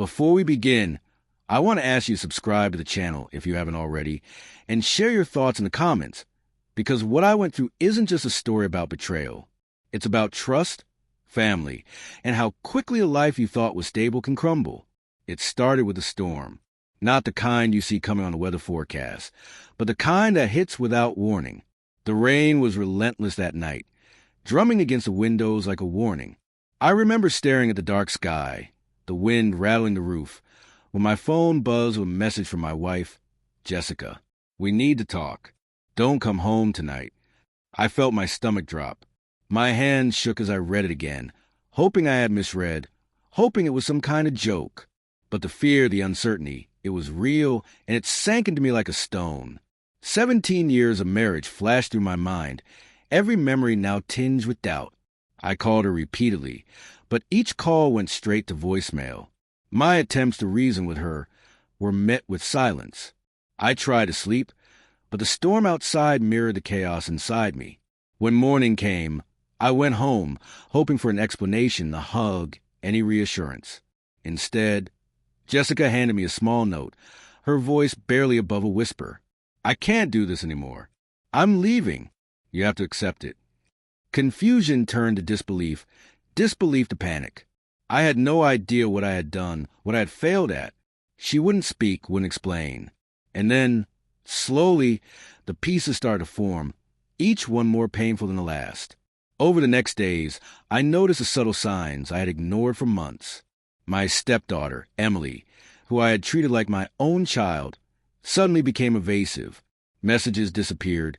Before we begin, I want to ask you to subscribe to the channel if you haven't already, and share your thoughts in the comments, because what I went through isn't just a story about betrayal. It's about trust, family, and how quickly a life you thought was stable can crumble. It started with a storm, not the kind you see coming on the weather forecast, but the kind that hits without warning. The rain was relentless that night, drumming against the windows like a warning. I remember staring at the dark sky, the wind rattling the roof, when my phone buzzed with a message from my wife, Jessica. "We need to talk. Don't come home tonight." I felt my stomach drop. My hands shook as I read it again, hoping I had misread, hoping it was some kind of joke. But the fear, the uncertainty, it was real, and it sank into me like a stone. 17 years of marriage flashed through my mind, every memory now tinged with doubt. I called her repeatedly, but each call went straight to voicemail. My attempts to reason with her were met with silence. I tried to sleep, but the storm outside mirrored the chaos inside me. When morning came, I went home, hoping for an explanation, a hug, any reassurance. Instead, Jessica handed me a small note, her voice barely above a whisper. "I can't do this anymore. I'm leaving. You have to accept it." Confusion turned to disbelief, disbelief to panic. I had no idea what I had done, what I had failed at. She wouldn't speak, wouldn't explain. And then, slowly, the pieces started to form, each one more painful than the last. Over the next days, I noticed the subtle signs I had ignored for months. My stepdaughter, Emily, who I had treated like my own child, suddenly became evasive. Messages disappeared.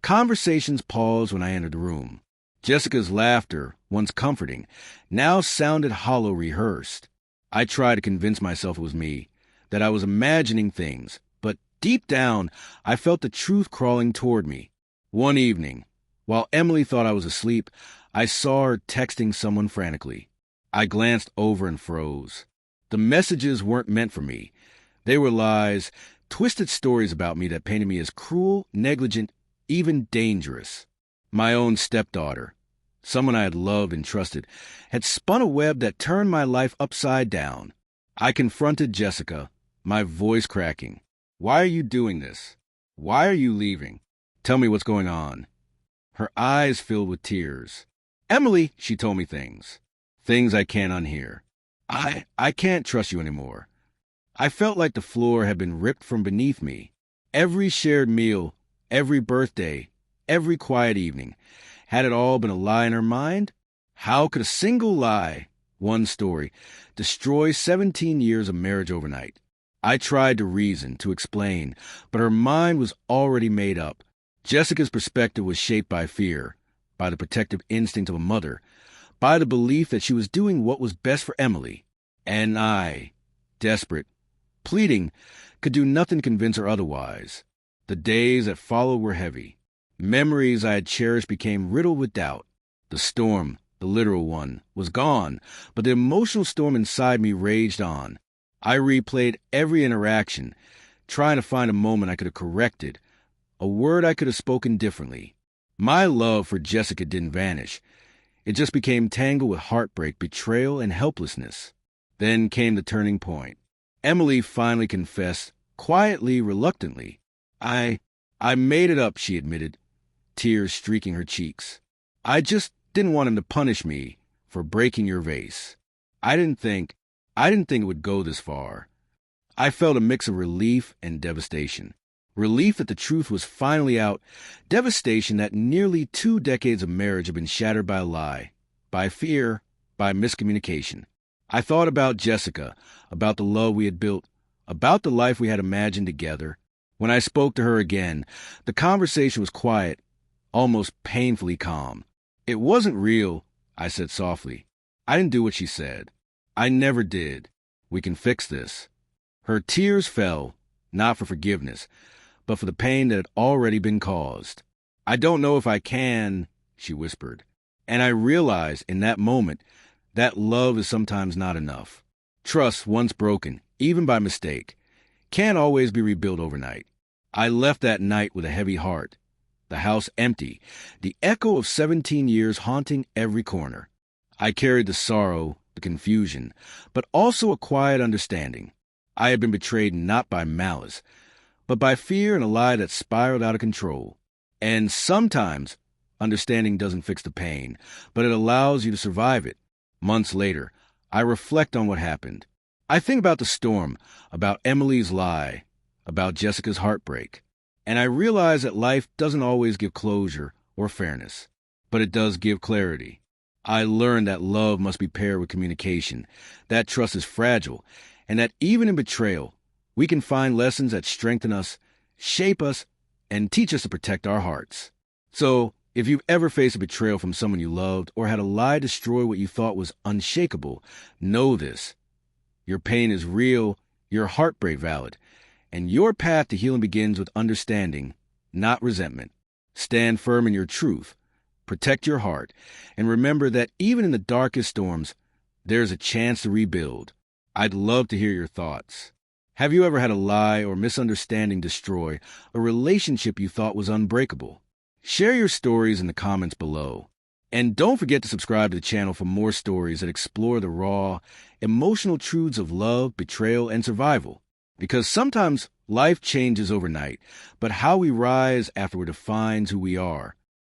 Conversations paused when I entered the room. Jessica's laughter, once comforting, now sounded hollow, rehearsed. I tried to convince myself it was me, that I was imagining things, but deep down, I felt the truth crawling toward me. One evening, while Emily thought I was asleep, I saw her texting someone frantically. I glanced over and froze. The messages weren't meant for me. They were lies, twisted stories about me that painted me as cruel, negligent, even dangerous. My own stepdaughter, someone I had loved and trusted, had spun a web that turned my life upside down. I confronted Jessica, my voice cracking. "Why are you doing this? Why are you leaving? Tell me what's going on." Her eyes filled with tears. "Emily," she told me things I can't unhear. I can't trust you anymore." I felt like the floor had been ripped from beneath me. Every shared meal, every birthday, every quiet evening. Had it all been a lie in her mind? How could a single lie, one story, destroy 17 years of marriage overnight? I tried to reason, to explain, but her mind was already made up. Jessica's perspective was shaped by fear, by the protective instinct of a mother, by the belief that she was doing what was best for Emily. And I, desperate, pleading, could do nothing to convince her otherwise. The days that followed were heavy. Memories I had cherished became riddled with doubt. The storm, the literal one, was gone, but the emotional storm inside me raged on. I replayed every interaction, trying to find a moment I could have corrected, a word I could have spoken differently. My love for Jessica didn't vanish. It just became tangled with heartbreak, betrayal, and helplessness. Then came the turning point. Emily finally confessed, quietly, reluctantly. I made it up," she admitted, tears streaking her cheeks. "I just didn't want him to punish me for breaking your vase. I didn't think it would go this far." I felt a mix of relief and devastation. Relief that the truth was finally out, devastation that nearly 2 decades of marriage had been shattered by a lie, by fear, by miscommunication. I thought about Jessica, about the love we had built, about the life we had imagined together. When I spoke to her again, the conversation was quiet, almost painfully calm. "It wasn't real," I said softly. "I didn't do what she said. I never did. We can fix this." Her tears fell, not for forgiveness, but for the pain that had already been caused. "I don't know if I can," she whispered. And I realized in that moment that love is sometimes not enough. Trust, once broken, even by mistake, can't always be rebuilt overnight. I left that night with a heavy heart, the house empty, the echo of 17 years haunting every corner. I carried the sorrow, the confusion, but also a quiet understanding. I had been betrayed not by malice, but by fear and a lie that spiraled out of control. And sometimes, understanding doesn't fix the pain, but it allows you to survive it. Months later, I reflect on what happened. I think about the storm, about Emily's lie, about Jessica's heartbreak, and I realize that life doesn't always give closure or fairness, but it does give clarity. I learned that love must be paired with communication, that trust is fragile, and that even in betrayal, we can find lessons that strengthen us, shape us, and teach us to protect our hearts. So, if you've ever faced a betrayal from someone you loved or had a lie destroy what you thought was unshakable, know this. Your pain is real, your heartbreak valid, and your path to healing begins with understanding, not resentment. Stand firm in your truth, protect your heart, and remember that even in the darkest storms, there's a chance to rebuild. I'd love to hear your thoughts. Have you ever had a lie or misunderstanding destroy a relationship you thought was unbreakable? Share your stories in the comments below. And don't forget to subscribe to the channel for more stories that explore the raw, emotional truths of love, betrayal, and survival. Because sometimes life changes overnight, but how we rise afterward defines who we are.